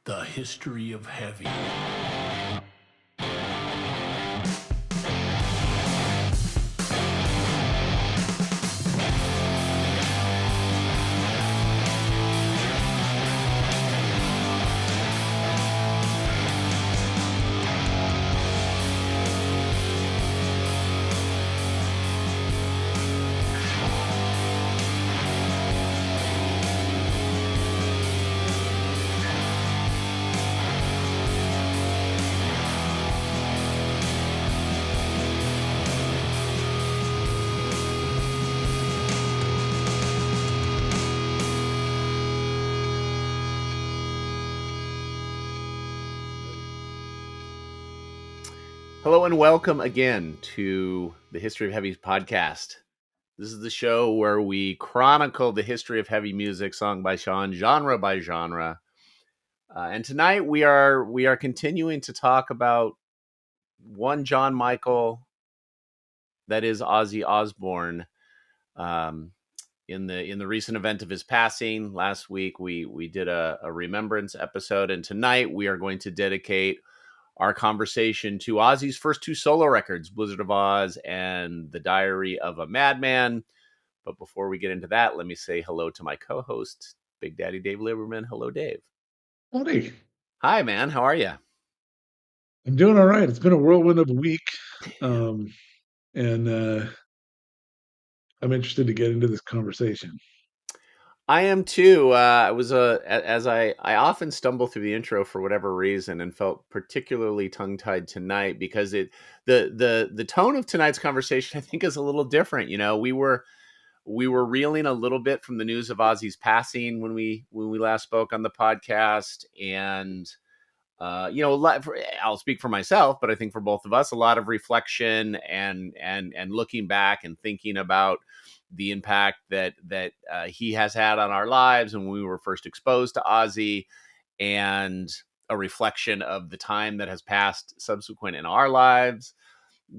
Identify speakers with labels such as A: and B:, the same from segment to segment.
A: The history of heavy.
B: Hello and welcome again to the History of Heavy podcast. This is the show where we chronicle the history of heavy music, song by song, genre by genre. And tonight we are continuing to talk about one John Michael, that is Ozzy Osbourne. Um, in the recent event of his passing last week, we did a remembrance episode, and tonight we are going to dedicate our conversation to Ozzy's first two solo records, Blizzard of Oz and The Diary of a Madman. But before we get into that, let me say hello to my co-host, Big Daddy Dave Lieberman. Hello, Dave.
C: Howdy.
B: Hi, man. How are you?
C: I'm doing all right. It's been a whirlwind of a week. And I'm interested to get into this conversation.
B: I am too. I was as I often stumble through the intro for whatever reason, and felt particularly tongue-tied tonight because the tone of tonight's conversation I think is a little different. You know, we were reeling a little bit from the news of Ozzy's passing when we last spoke on the podcast, and I'll speak for myself, but I think for both of us, a lot of reflection and looking back and thinking about the impact that he has had on our lives and when we were first exposed to Ozzy, and a reflection of the time that has passed subsequent in our lives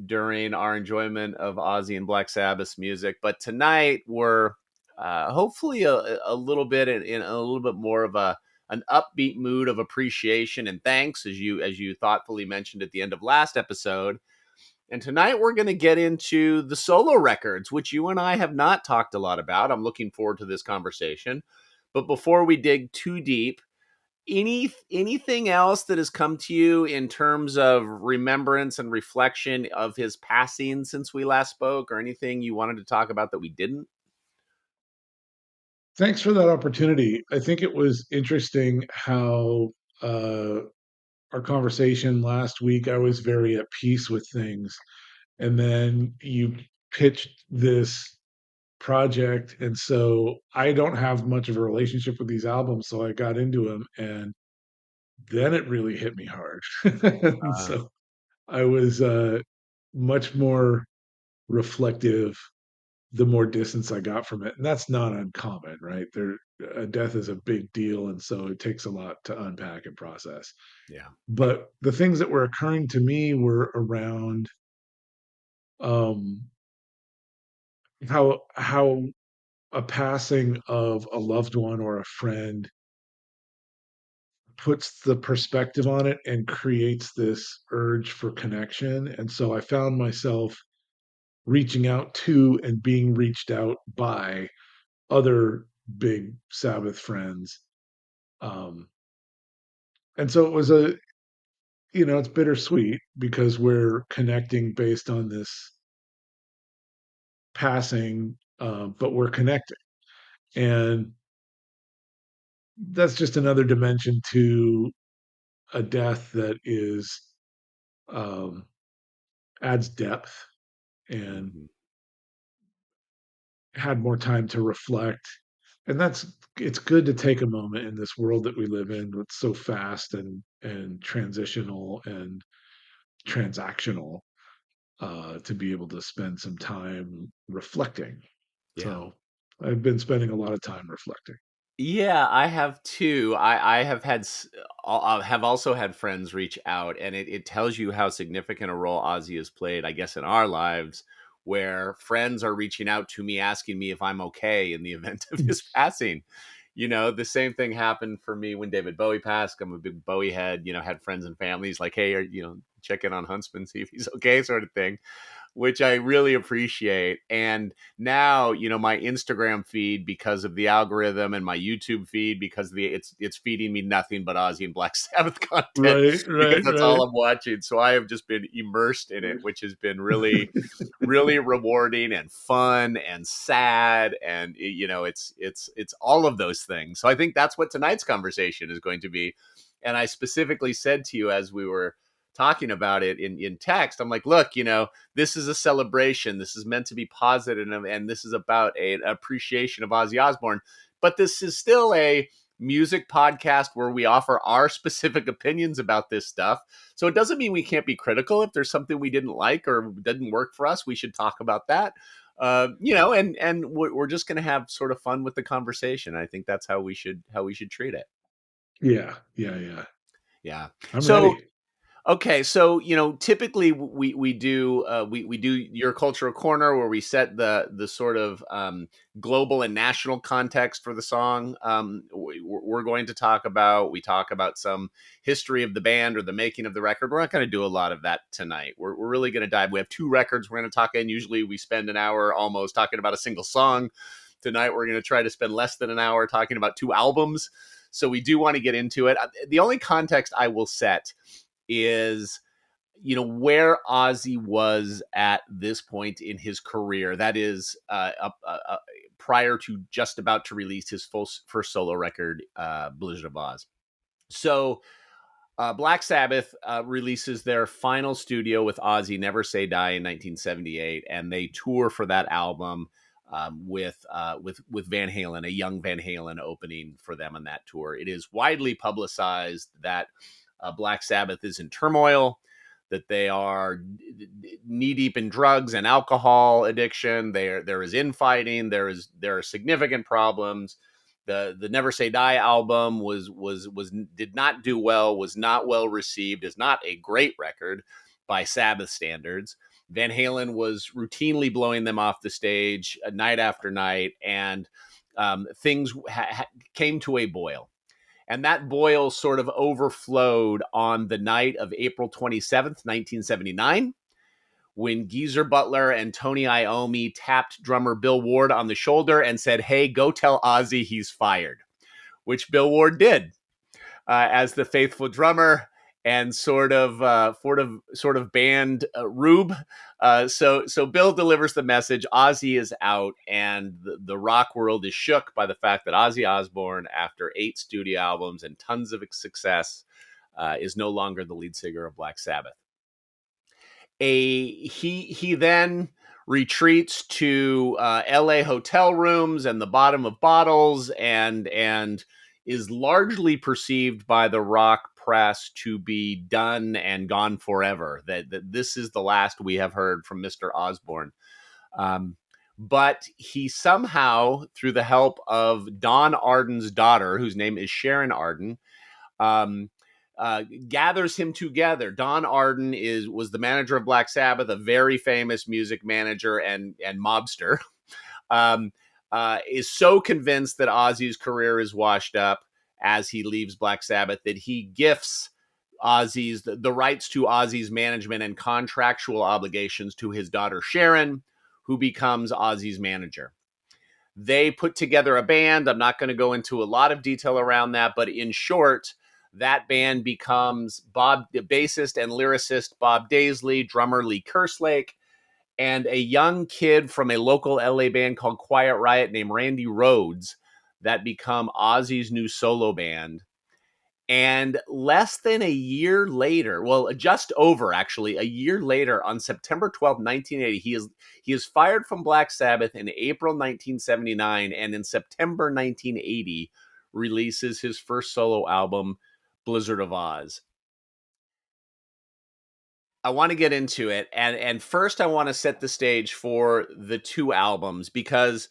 B: during our enjoyment of Ozzy and Black Sabbath's music. But tonight we're hopefully a little bit in a little bit more of an upbeat mood of appreciation and thanks, as you thoughtfully mentioned at the end of last episode. And tonight we're going to get into the solo records, which you and I have not talked a lot about. I'm looking forward to this conversation. But before we dig too deep, anything else that has come to you in terms of remembrance and reflection of his passing since we last spoke, or anything you wanted to talk about that we didn't?
C: Thanks for that opportunity. I think it was interesting how uh, our conversation last week, I was very at peace with things. And then you pitched this project. And so I don't have much of a relationship with these albums. So I got into them. And then it really hit me hard. And
B: Uh,
C: so I was much more reflective the more distance I got from it. And that's not uncommon, right? Death is a big deal. And so it takes a lot to unpack and process.
B: yeah.
C: But the things that were occurring to me were around um, how a passing of a loved one or a friend puts the perspective on it and creates this urge for connection. And so I found myself reaching out to and being reached out by other big Sabbath friends. Um, and so it was it's bittersweet because we're connecting based on this passing, but we're connecting. And that's just another dimension to a death that is, um, adds depth and
B: Mhm.
C: had more time to reflect. And it's good to take a moment in this world that we live in. It's so fast and transitional and transactional, to be able to spend some time reflecting.
B: Yeah.
C: So I've been spending a lot of time reflecting.
B: Yeah, I have too. I have have also had friends reach out, and it tells you how significant a role Ozzy has played, I guess, in our lives, where friends are reaching out to me asking me if I'm okay in the event of his passing. The same thing happened for me when David Bowie passed. I'm a big Bowie head, had friends and families like, hey, check in on Huntsman, see if he's okay, sort of thing, which I really appreciate. And now, my Instagram feed, because of the algorithm, and my YouTube feed, because it's feeding me nothing but Ozzy and Black Sabbath content,
C: Right,
B: because
C: right,
B: that's
C: right.
B: all I'm watching. So I have just been immersed in it, which has been really, really rewarding and fun and sad. And it's all of those things. So I think that's what tonight's conversation is going to be. And I specifically said to you as we were talking about it in text, I'm like, look, this is a celebration. This is meant to be positive, and this is about an appreciation of Ozzy Osbourne. But this is still a music podcast where we offer our specific opinions about this stuff. So it doesn't mean we can't be critical. If there's something we didn't like or didn't work for us, we should talk about that. And we're just going to have sort of fun with the conversation. I think that's how we should treat it.
C: Yeah, yeah, yeah.
B: Yeah.
C: I'm
B: So
C: ready.
B: okay, so typically we do we do your cultural corner, where we set the sort of global and national context for the song. We're going to we talk about some history of the band or the making of the record. We're not going to do a lot of that tonight. We're really going to dive. We have two records we're going to talk in. Usually we spend an hour almost talking about a single song. Tonight we're going to try to spend less than an hour talking about two albums. So we do want to get into it. The only context I will set is where Ozzy was at this point in his career. That is prior to just about to release his first solo record, Blizzard of Oz. So Black Sabbath releases their final studio with Ozzy, Never Say Die, in 1978, and they tour for that album with Van Halen, a young Van Halen opening for them on that tour. It is widely publicized that Black Sabbath is in turmoil, that they are knee deep in drugs and alcohol addiction. There is infighting. There are significant problems. The Never Say Die album was did not do well, was not well received, is not a great record by Sabbath standards. Van Halen was routinely blowing them off the stage night after night, and things came to a boil. And that boil sort of overflowed on the night of April 27th, 1979, when Geezer Butler and Tony Iommi tapped drummer Bill Ward on the shoulder and said, "Hey, go tell Ozzy he's fired," which Bill Ward did as the faithful drummer and sort of band rube. So Bill delivers the message: Ozzy is out, and the rock world is shook by the fact that Ozzy Osbourne, after 8 studio albums and tons of success, is no longer the lead singer of Black Sabbath. He then retreats to LA hotel rooms and the bottom of bottles, and is largely perceived by the rock press to be done and gone forever. That this is the last we have heard from Mr. Osbourne. But he somehow, through the help of Don Arden's daughter, whose name is Sharon Arden, um, gathers him together. Don Arden was the manager of Black Sabbath, a very famous music manager and mobster. Is so convinced that Ozzy's career is washed up as he leaves Black Sabbath that he gifts the rights to Ozzy's management and contractual obligations to his daughter Sharon, who becomes Ozzy's manager. They put together a band. I'm not going to go into a lot of detail around that, but in short, that band becomes the bassist and lyricist Bob Daisley, drummer Lee Kerslake, and a young kid from a local LA band called Quiet Riot named Randy Rhodes that become Ozzy's new solo band. And less than a year later, well, just over actually a year later, on September 12th, 1980, he is fired from Black Sabbath in April 1979, and in September 1980 releases his first solo album, Blizzard of Oz. I want to get into it, and first I want to set the stage for the two albums, because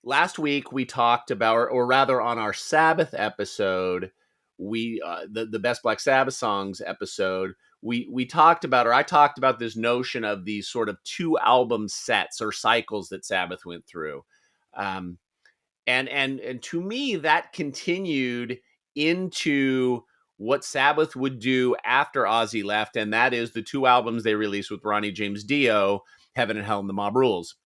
B: last week we talked about, or rather on our Sabbath episode, we the best Black Sabbath songs episode, we talked about, or I talked about, this notion of these sort of two album sets or cycles that Sabbath went through. And to me that continued into what Sabbath would do after Ozzy left, and that is the two albums they released with Ronnie James Dio, Heaven and Hell and the Mob Rules.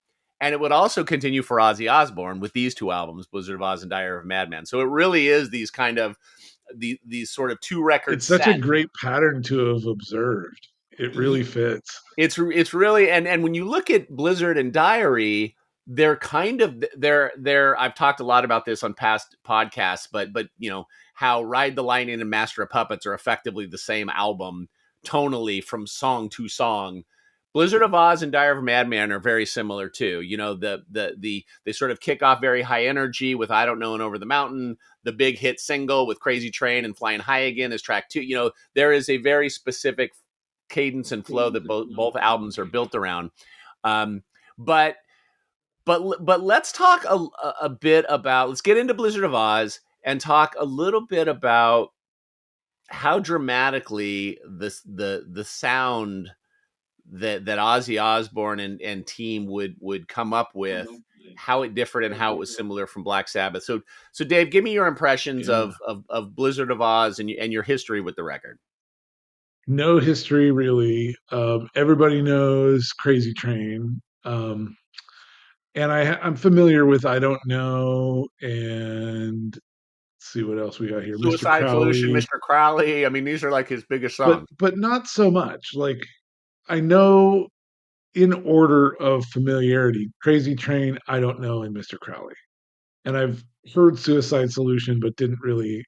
B: And it would also continue for Ozzy Osbourne with these two albums, Blizzard of Oz and Diary of a Madman. So it really is these kind of these sort of two record
C: It's such a
B: sets.
C: great pattern to have observed. It really fits.
B: It's really, and when you look at Blizzard and Diary, they're kind of they're I've talked a lot about this on past podcasts, but you know how Ride the Lightning and Master of Puppets are effectively the same album tonally from song to song. Blizzard of Oz and Diary of a Madman are very similar too. You know, they sort of kick off very high energy with I Don't Know and Over the Mountain. The big hit single with Crazy Train and Flying High Again is track 2. You know, there is a very specific cadence and flow that both albums are built around. Um, but but let's talk a bit about, let's get into Blizzard of Oz and talk a little bit about how dramatically the sound that Ozzy Osbourne and team would come up with, how it differed and how it was similar from Black Sabbath. So Dave, give me your impressions
C: Yeah.
B: of Blizzard of Oz and your history with the record.
C: No history really. Everybody knows Crazy Train. And I'm familiar with I Don't Know, and let's see what else we got here. Mr.
B: Suicide Solution,
C: Crowley,
B: Mr. Crowley. I mean, these are like his biggest
C: but
B: songs.
C: not so much. Like I know in order of familiarity, Crazy Train, I Don't Know, and Mr. Crowley. And I've heard Suicide Solution, but didn't really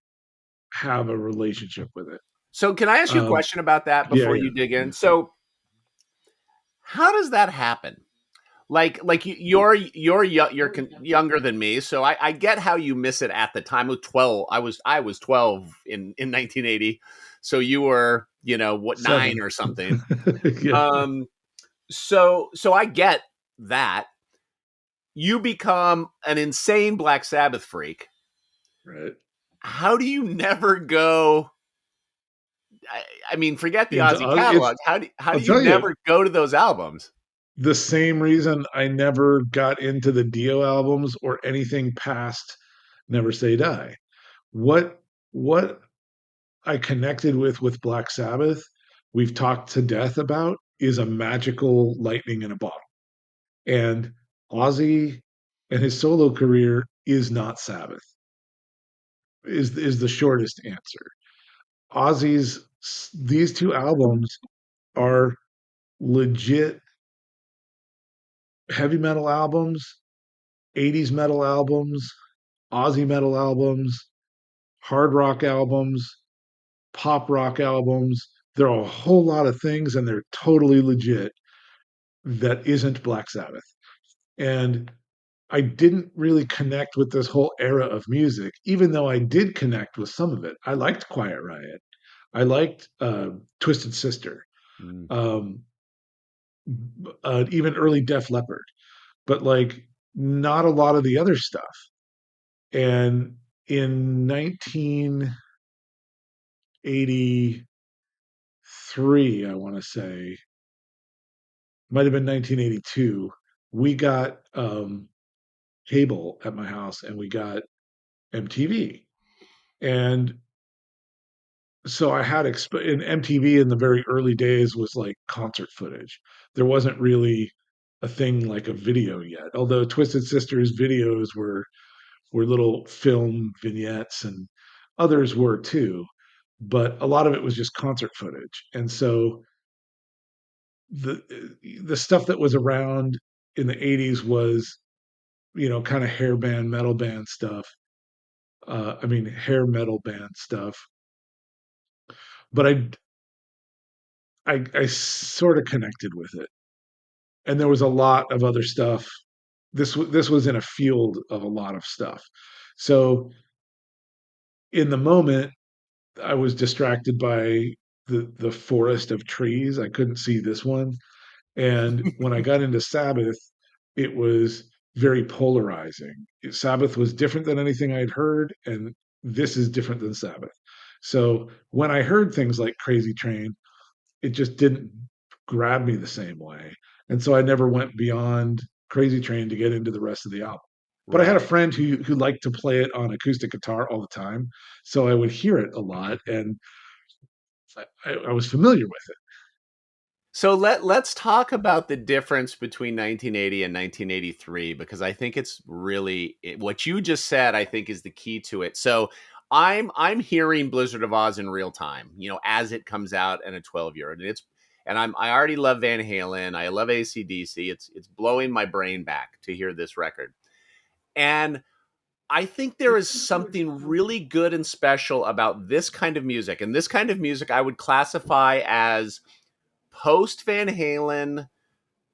C: have a relationship with it.
B: So, can I ask you a
C: Um,
B: question about that
C: yeah,
B: before
C: yeah,
B: you dig
C: yeah.
B: in? So, how does that happen? Like you're younger than me, so I get how you miss it at the time. Of 12, I was 12 in 1980, so you were, you know, what, 9
C: 7.
B: or something.
C: Yeah,
B: Um, so I get that you become an insane Black Sabbath freak.
C: right.
B: How do you never go? I mean, forget the
C: Into
B: Ozzy
C: it's
B: catalog. How
C: I'll
B: do you
C: tell you,
B: never go to those albums?
C: the same reason I never got into the Dio albums or anything past Never Say Die. What I connected with Black Sabbath, we've talked to death about, is a magical lightning in a bottle. And Ozzy and his solo career is not Sabbath. Is the shortest answer. Ozzy's these two albums are legit heavy metal albums, 80s metal albums, Aussie metal albums, hard rock albums, pop rock albums. There are a whole lot of things, and they're totally legit that isn't Black Sabbath. And I didn't really connect with this whole era of music, even though I did connect with some of it. I liked Quiet Riot. I liked Twisted Sister,
B: Mm.
C: um, even early Def Leppard, but like not a lot of the other stuff. And in 1983, I want to say, might have been 1982, we got cable at my house and we got MTV. And so I had in MTV in the very early days was like concert footage. There wasn't really a thing like a video yet. Although Twisted Sisters videos were little film vignettes and others were too, but a lot of it was just concert footage. And so the the stuff that was around in the 80s was, you know, kind of hair band metal band stuff. I mean hair metal band stuff. But I sort of connected with it. And there was a lot of other stuff. This was in a field of a lot of stuff. So in the moment, I was distracted by the forest of trees. I couldn't see this one. And when I got into Sabbath, it was very polarizing. Sabbath was different than anything I'd heard, and this is different than Sabbath. So when I heard things like Crazy Train, it just didn't grab me the same way. And so I never went beyond Crazy Train to get into the rest of the album. But I had a
B: Right.
C: friend who liked to play it on acoustic guitar all the time, so I would hear it a lot, and I was familiar with it.
B: So let's talk about the difference between 1980 and 1983 because I think it's really what you just said. I think is the key to it. So I'm hearing Blizzard of Oz in real time, as it comes out in a 12-year, and I already love Van Halen. I love AC/DC. It's blowing my brain back to hear this record, and I think there is something really good and special about this kind of music, and this kind of music I would classify as post Van Halen,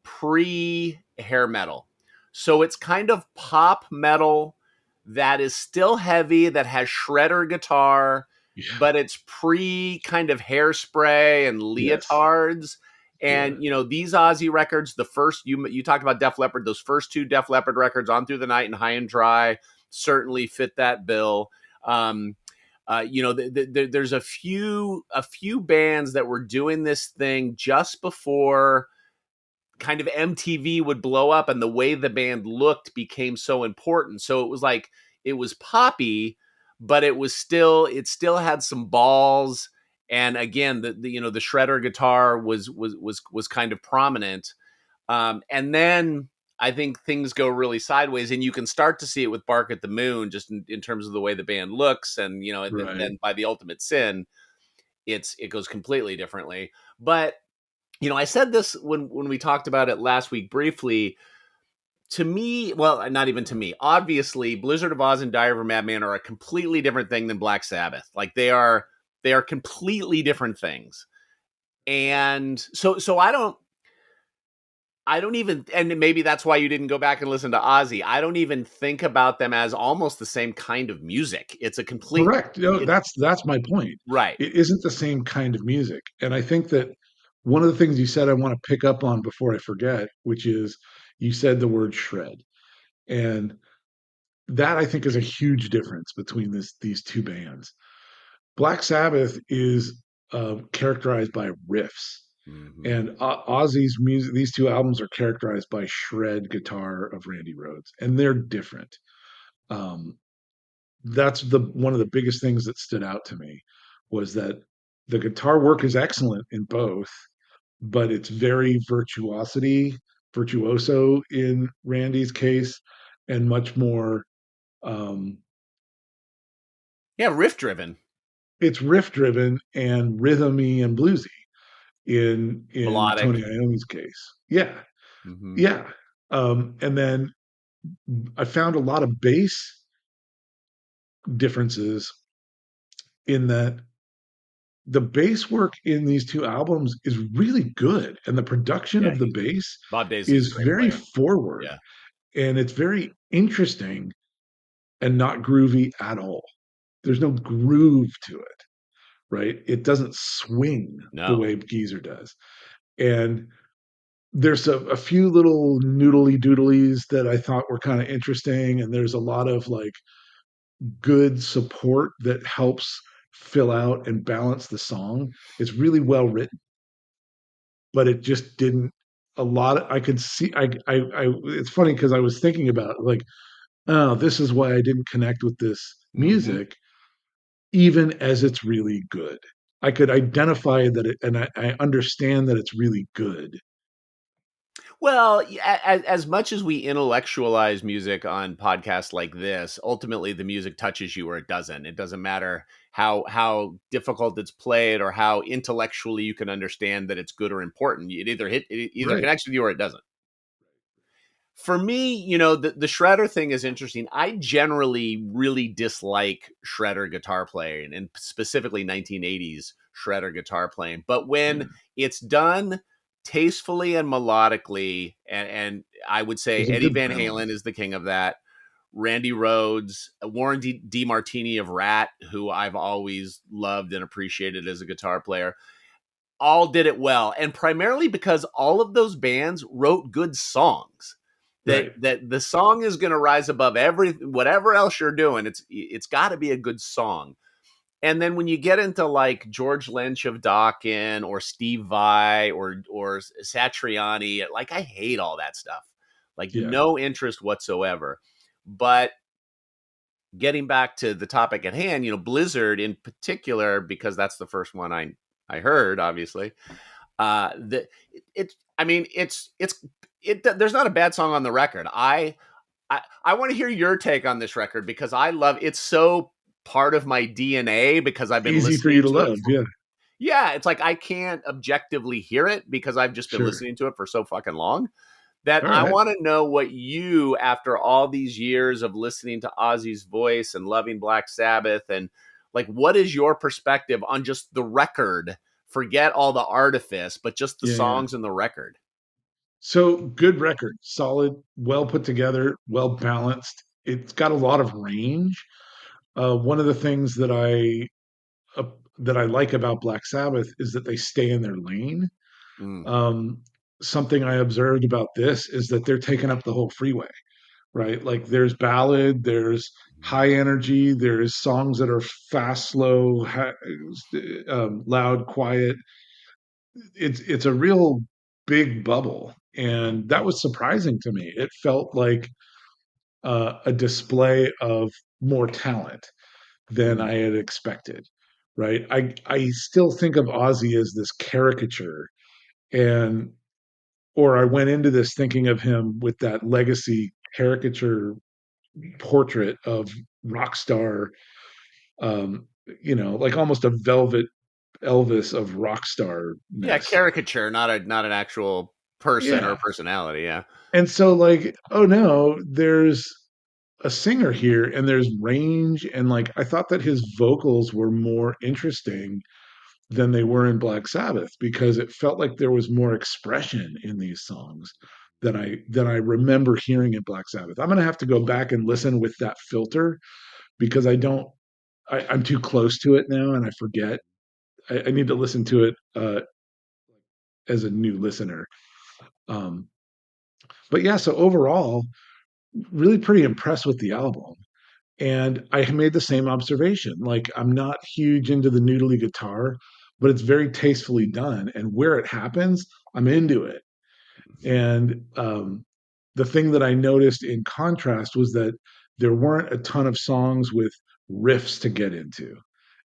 B: pre hair metal. So it's kind of pop metal that is still heavy, that has shredder guitar,
C: Yeah.
B: but it's pre kind of hairspray and
C: Yes.
B: leotards.
C: Yeah.
B: And these Ozzy records, the first you talked about Def Leppard, those first two Def Leppard records, On Through the Night and High and Dry, certainly fit that bill. Um, there's a few bands that were doing this thing just before kind of MTV would blow up, and the way the band looked became so important. So it was like it was poppy, but it still had some balls. And again, the shredder guitar was kind of prominent. And then I think things go really sideways, and you can start to see it with Bark at the Moon, just in terms of the way the band looks, and
C: Right.
B: then by the Ultimate Sin, it goes completely differently. But I said this when we talked about it last week briefly. To me, well, not even to me. Obviously, Blizzard of Oz and Diary of a Madman are a completely different thing than Black Sabbath. Like they are completely different things. And so I don't even, and maybe that's why you didn't go back and listen to Ozzy. I don't even think about them as almost the same kind of music. It's a complete
C: Correct. No,
B: it
C: that's my point.
B: right.
C: It isn't the same kind of music. And I think that one of the things you said I want to pick up on before I forget, which is you said the word shred. And that I think is a huge difference between these two bands. Black Sabbath is characterized by riffs,
B: Hmm.
C: and Ozzy's music. These two albums are characterized by shred guitar of Randy Rhodes, and they're different. Um, that's the one of the biggest things that stood out to me was that the guitar work is excellent in both, but it's very virtuoso in Randy's case, and much more. Um,
B: Yeah, riff driven,
C: it's riff driven and rhythmy and bluesy in
B: melodic.
C: Tony Iommi's case. Yeah,
B: Hmm.
C: yeah. And then I found a lot of bass differences in that the bass work in these two albums is really good, and the production
B: Yeah,
C: of the bass
B: Bob Daisley's a
C: is
B: great
C: very
B: player.
C: forward,
B: Yeah.
C: and it's very interesting and not groovy at all. There's no groove to it, right? It doesn't swing the
B: No.
C: way Geezer does. And there's a few little noodly doodlies that I thought were kind of interesting, and there's a lot of like good support that helps fill out and balance the song. It's really well written, but it just didn't. A lot. I could see. It's funny because I was thinking about like, oh, this is why I didn't connect with this
B: Hmm.
C: music, even as it's really good. I could identify that it, and I understand that it's really good.
B: Well, as much as we intellectualize music on podcasts like this, ultimately the music touches you or it doesn't. It doesn't matter how difficult it's played or how intellectually you can understand that it's good or important. It either
C: Right.
B: connects with you or it doesn't. For me, the shredder thing is interesting. I generally really dislike shredder guitar playing, and specifically 1980s shredder guitar playing. But when
C: Yeah.
B: it's done tastefully and melodically, and I would say
C: There's a
B: Eddie
C: good
B: Van Halen
C: balance.
B: is the king of that. Randy Rhodes, Warren DeMartini of Rat, who I've always loved and appreciated as a guitar player, all did it well, and primarily because all of those bands wrote good songs. That
C: Right.
B: that the song is going to rise above every whatever else you're doing. It's got to be a good song. And then when you get into like George Lynch of Dokken or Steve Vai or Satriani, like I hate all that stuff. Like
C: Yeah.
B: no interest whatsoever. But getting back to the topic at hand, Blizzard in particular, because that's the first one I heard, obviously. The it, I mean, there's not a bad song on the record. I want to hear your take on this record because I love it's so part of my DNA because I've been
C: Easy for you
B: listening
C: to
B: to it
C: love.
B: for,
C: Yeah,
B: yeah, it's like I can't objectively hear it because I've just been
C: sure.
B: listening to it for so fucking long that
C: All
B: I
C: right.
B: want to know what you, after all these years of listening to Ozzy's voice and loving Black Sabbath, and like, what is your perspective on just the record? Forget all the artifice, but just the
C: Yeah, yeah.
B: songs and the record.
C: So good record, solid, well put together, well balanced. It's got a lot of range. One of the things uh, that I like about Black Sabbath is that they stay in their lane.
B: Mm.
C: Um, Something I observed about this is that they're taking up the whole freeway, right? Like there's ballad, there's high energy, there's songs that are fast, slow, loud, quiet. It's a real big bubble, and that was surprising to me. It felt like a display of more talent than
B: Mm.
C: I had expected. Right? I still think of Ozzy as this caricature, and or I went into this thinking of him with that legacy caricature portrait of rock star, um, like almost a velvet Elvis of rock
B: Yeah,
C: starness.
B: caricature, not an actual person or
C: Yeah.
B: personality. Yeah.
C: And so like, oh no, there's a singer here and there's range, and like I thought that his vocals were more interesting than they were in Black Sabbath because it felt like there was more expression in these songs than I remember hearing in Black Sabbath. I'm gonna have to go back and listen with that filter because I'm too close to it now and I forget. I need to listen to it as a new listener. Um, but yeah, so overall, really pretty impressed with the album. And I made the same observation. Like, I'm not huge into the noodly guitar, but it's very tastefully done. And where it happens, I'm into it. And the thing that I noticed in contrast was that there weren't a ton of songs with riffs to get into.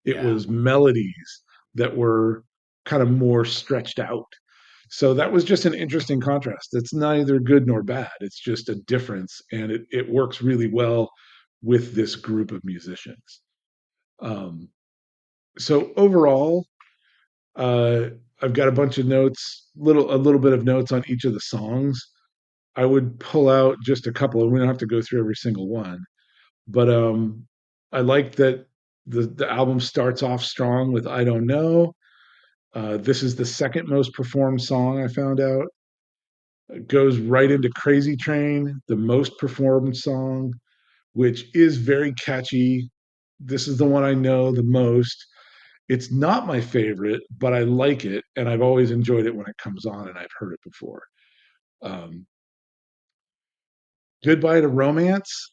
C: It
B: Yeah.
C: was melodies that were kind of more stretched out. So that was just an interesting contrast. It's neither good nor bad. It's just a difference, and it works really well with this group of musicians. Um, so overall, uh, I've got a bunch of notes, a little bit of notes on each of the songs. I would pull out just a couple, and we don't have to go through every single one. But I like that the album starts off strong with "I Don't Know." This is the second most performed song I found out. It goes right into Crazy Train, the most performed song, which is very catchy. This is the one I know the most. It's not my favorite, but I like it, and I've always enjoyed it when it comes on, and I've heard it before. Um, Goodbye to Romance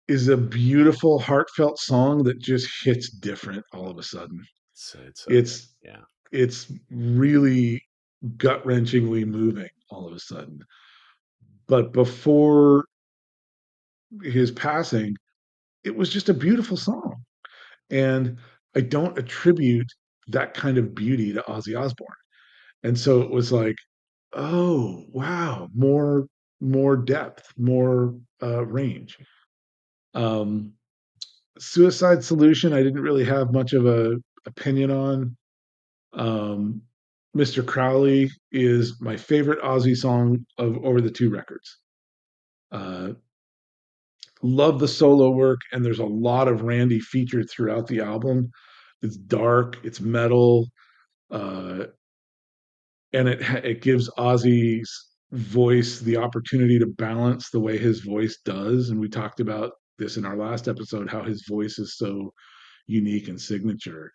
C: is a beautiful, heartfelt song that just hits different all of a sudden.
B: It's so good.
C: It's
B: Yeah.
C: it's really gut wrenchingly moving all of a sudden. But before his passing, it was just a beautiful song. And I don't attribute that kind of beauty to Ozzy Osbourne. And so it was like, oh wow, more depth, more range. Um, Suicide Solution, I didn't really have much of a opinion on. Um, Mr. Crowley is my favorite Ozzy song of over the two records. Uh, love the solo work, and there's a lot of Randy featured throughout the album. It's dark, it's metal, uh, and it gives Ozzy's voice the opportunity to balance the way his voice does. And we talked about this in our last episode, how his voice is so unique and signature.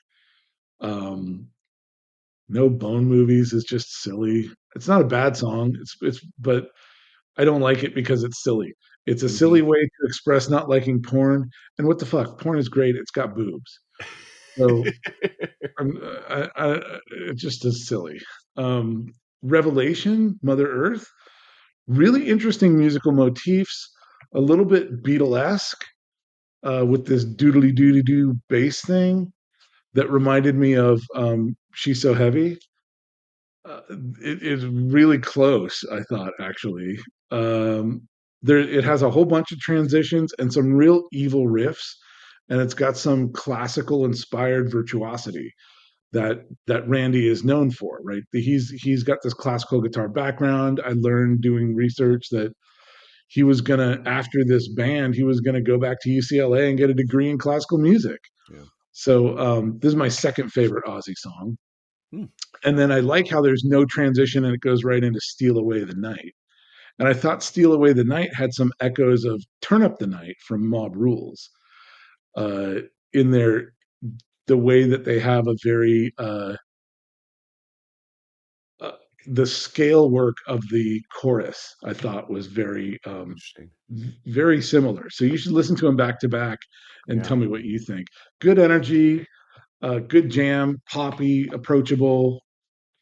C: Um, no Bone Movies is just silly. It's not a bad song. But I don't like it because it's silly. It's a
B: Hmm.
C: silly way to express not liking porn. And what the fuck? Porn is great. It's got boobs. So it just is silly. Revelation, Mother Earth, really interesting musical motifs. a little bit Beatlesque with this doodly doodly doo bass thing that reminded me of She's So Heavy. Uh, it is really close, I thought, actually. Um, it has a whole bunch of transitions and some real evil riffs, and it's got some classical inspired virtuosity that Randy is known for, right? He's got this classical guitar background. I learned doing research that he was gonna, after this band, he was gonna go back to UCLA and get a degree in classical music.
B: Yeah.
C: So this is my second favorite Ozzy song.
B: Hmm.
C: And then I like how there's no transition and it goes right into Steal Away the Night. And I thought Steal Away the Night had some echoes of Turn Up the Night from Mob Rules uh, in their the way that they have a very uh, the scale work of the chorus. I thought was
B: Interesting.
C: very similar. So you should listen to them back to back and
B: Yeah.
C: tell me what you think. Good energy, good jam, poppy, approachable.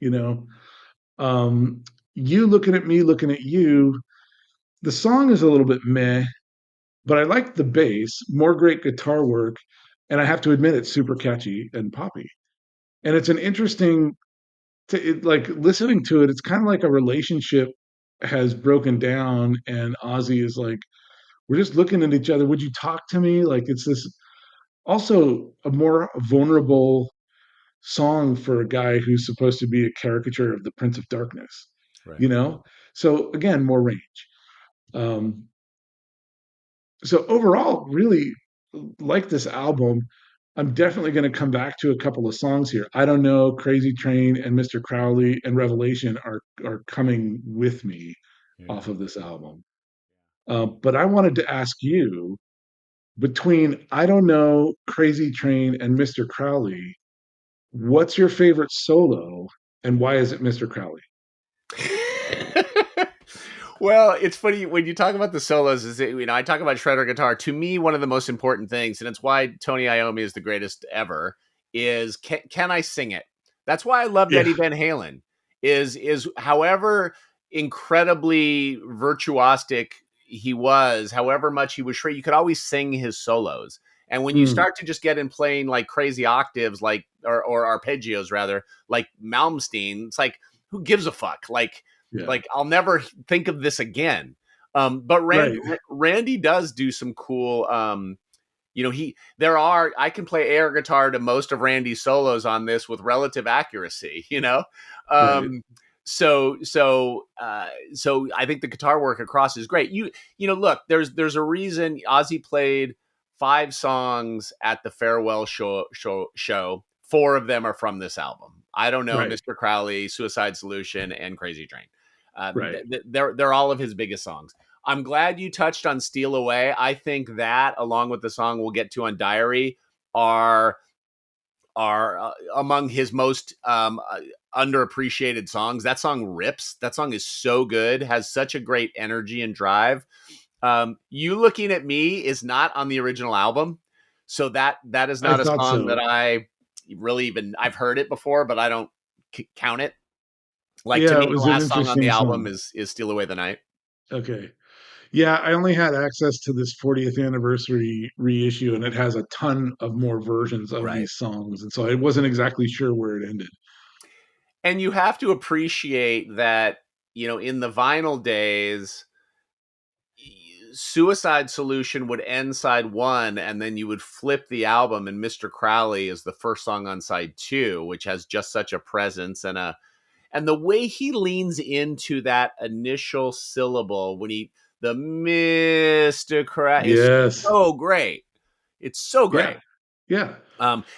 C: You know, um, you looking at me, looking at you. The song is a little bit meh, but I like the bass, more great guitar work, and I have to admit it's super catchy and poppy. And it's an interesting like listening to it, it's kind of like a relationship has broken down and Ozzy is like, we're just looking at each other. Would you talk to me? Like it's this also a more vulnerable song for a guy who's supposed to be a caricature of the Prince of Darkness,
B: Right.
C: you know? So again, more range. Um, so overall, really like this album. I'm definitely going to come back to a couple of songs here. I don't know, Crazy Train and Mr. Crowley and Revelation are coming with me
B: Yeah.
C: off of this album. But I wanted to ask you between I don't know, Crazy Train and Mr. Crowley, what's your favorite solo and why is it Mr. Crowley?
B: Well, it's funny when you talk about the solos. I talk about shredder guitar. To me, one of the most important things, and it's why Tony Iommi is the greatest ever, is can I sing it? That's why I loved
C: Yeah,
B: Eddie Van Halen. Is however incredibly virtuosic he was, however much he was shred, you could always sing his solos. And when you
C: mm,
B: start to just get in playing like crazy octaves, like or arpeggios rather, like Malmsteen, it's like who gives a fuck?
C: yeah,
B: Like I'll never think of this again. But
C: right.
B: Randy does do some cool. I can play air guitar to most of Randy's solos on this with relative accuracy.
C: Right.
B: Um, so I think the guitar work across is great. Look, there's a reason Ozzy played 5 songs at the farewell show. 4 of them are from this album. I don't know,
C: Right.
B: Mr. Crowley, Suicide Solution, and Crazy Train.
C: Right.
B: They're all of his biggest songs. I'm glad you touched on Steal Away. I think that, along with the song we'll get to on Diary, are among his most underappreciated songs. That song rips. That song is so good, has such a great energy and drive. You Looking at Me is not on the original album, so that is
C: I
B: not a
C: thought
B: song that
C: so.
B: I really even I've heard it before, but I don't count it. Like to
C: Yeah,
B: me,
C: it
B: the
C: was an
B: last song on the
C: interesting
B: album
C: song.
B: is "Steal Away the Night."
C: Okay. Yeah, I only had access to this 40th anniversary reissue, and it has a ton of more versions of
B: Right.
C: these songs. And so I wasn't exactly sure where it ended.
B: And you have to appreciate that, in the vinyl days, Suicide Solution would end side 1 and then you would flip the album and Mr. Crowley is the first song on side 2, which has just such a presence and the way he leans into that initial syllable when the Mr. Crowley is
C: Yes.
B: so great. It's so
C: Yeah.
B: great.
C: Yeah.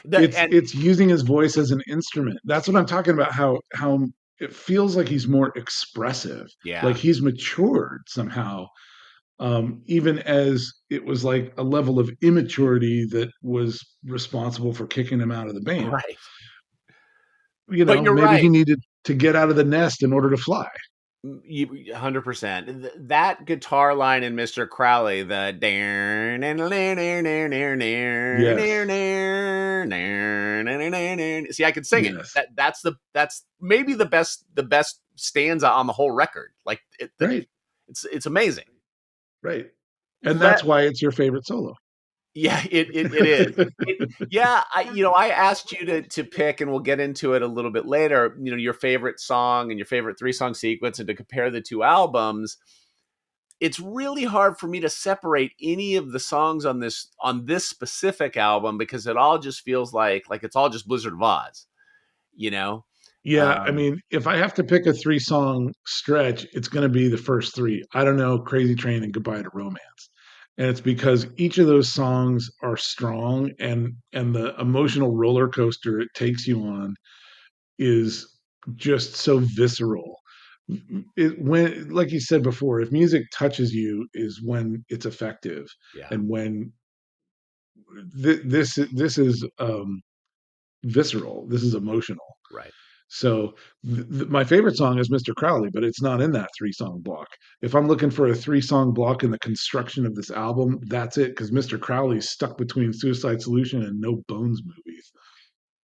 B: The
C: It's
B: and
C: it's using his voice as an instrument. That's what I'm talking about, how it feels like he's more expressive, like
B: Yeah.
C: he's matured somehow. Even as it was like a level of immaturity that was responsible for kicking him out of the band.
B: Right.
C: You
B: But
C: know,
B: you're
C: maybe he
B: right.
C: needed to get out of the nest in order to fly.
B: 100%. That guitar line in Mr. Crowley, the
C: Yes.
B: see, I could sing it.
C: Yes.
B: That's maybe the best stanza on the whole record. Like
C: Right.
B: it's amazing.
C: Right. And
B: let
C: that's why it's your favorite solo.
B: Yeah, it is. Yeah, I asked you to pick, and we'll get into it a little bit later. Your favorite song and your favorite 3-song sequence, and to compare the two albums. It's really hard for me to separate any of the songs on this specific album because it all just feels like it's all just Blizzard of Oz, you know.
C: Yeah, I
B: Um,
C: mean, if I have to pick a 3-song stretch, it's going to be the first three. I don't know, Crazy Train and Goodbye to Romance. And it's because each of those songs are strong, and the emotional roller coaster it takes you on is just so visceral. When, like you said before, if music touches you is when it's effective,
B: yeah,
C: and when this is visceral, this is emotional.
B: right.
C: So my favorite song is Mr. Crowley, but it's not in that 3-song block. If I'm looking for a 3-song block in the construction of this album, that's it, because Mr. Crowley's stuck between Suicide Solution and No Bones movies.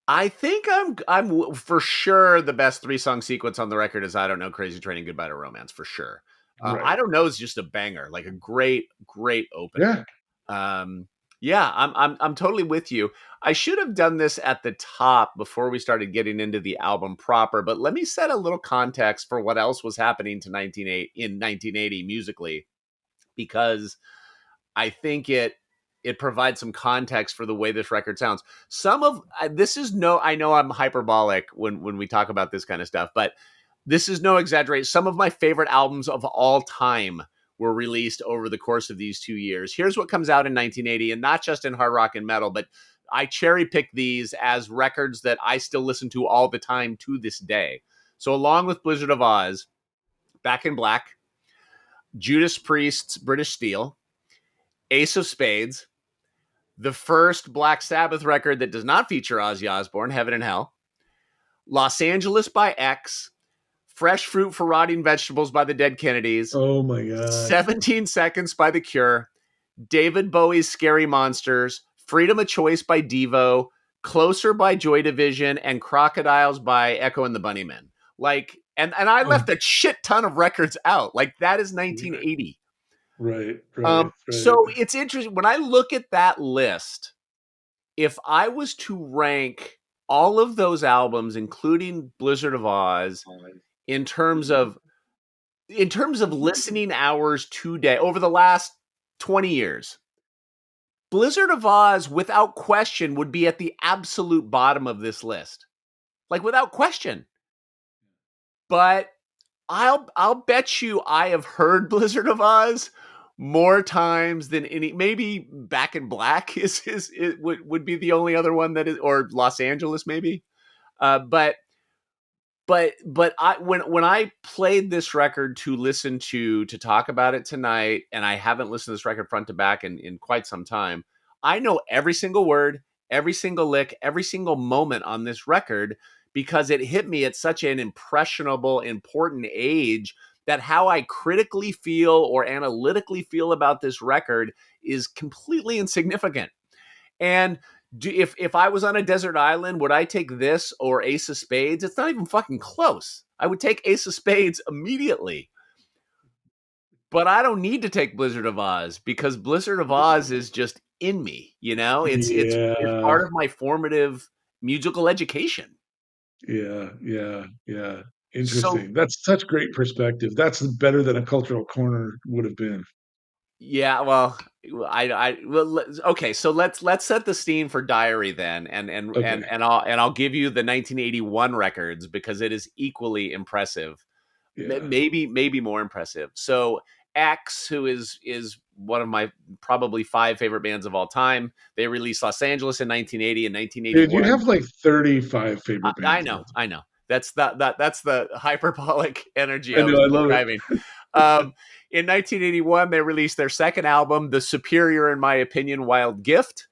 B: I think I'm for sure the best 3-song sequence on the record is I Don't Know, Crazy Train, and Goodbye to Romance for sure. I
C: Right.
B: Don't Know is just a banger, like a great opener.
C: Yeah.
B: Um, yeah, I'm totally with you. I should have done this at the top before we started getting into the album proper, but let me set a little context for what else was happening to 1980 musically, because I think it provides some context for the way this record sounds. Some of this is no, I know I'm hyperbolic when we talk about this kind of stuff, but this is no exaggeration. Some of my favorite albums of all time were released over the course of these 2 years. Here's what comes out in 1980, and not just in hard rock and metal, but I cherry pick these as records that I still listen to all the time to this day. So along with Blizzard of Oz, Back in Black, Judas Priest's British Steel, Ace of Spades, the first Black Sabbath record that does not feature Ozzy Osbourne, Heaven and Hell, Los Angeles by X, Fresh Fruit for Rotting Vegetables by the Dead Kennedys,
C: Oh my God.
B: 17 Seconds by The Cure, David Bowie's Scary Monsters, Freedom of Choice by Devo, Closer by Joy Division, and Crocodiles by Echo and the Bunnymen. And I
C: Oh,
B: left a shit ton of records out. Like, that is
C: right,
B: 1980.
C: right, right, right.
B: So it's interesting. When I look at that list, if I was to rank all of those albums, including Blizzard of Oz, in terms of listening hours today over the last 20 years, Blizzard of Oz, without question, would be at the absolute bottom of this list. Like, without question. But I'll bet you I have heard Blizzard of Oz more times than any. Maybe Back in Black would be the only other one that is, or Los Angeles maybe. But I when I played this record to listen to talk about it tonight, and I haven't listened to this record front to back in quite some time, I know every single word, every single lick, every single moment on this record because it hit me at such an impressionable, important age that how I critically feel or analytically feel about this record is completely insignificant. And if I was on a desert island, would I take this or Ace of Spades? It's not even fucking close. I would take Ace of Spades immediately. But I don't need to take Blizzard of Oz because Blizzard of Oz is just in me. It's
C: Yeah,
B: part of my formative musical education.
C: yeah, yeah, yeah.
B: So
C: Interesting. That's such great perspective. That's better than a cultural corner would have been.
B: yeah, well, okay. So let's set the scene for Diary then,
C: Okay.
B: and I'll give you the 1981 records because it is equally impressive.
C: Yeah.
B: Maybe more impressive. So X, who is one of my probably 5 favorite bands of all time, they released Los Angeles in 1980 and
C: Dude, you
B: 1981.
C: have like 35
B: I,
C: favorite
B: I
C: bands of
B: know,
C: all time.
B: I know. That's the hyperbolic energy
C: I
B: I was
C: know, I love it.
B: describing. Um, in 1981, they released their second album, the superior, in my opinion, Wild Gift.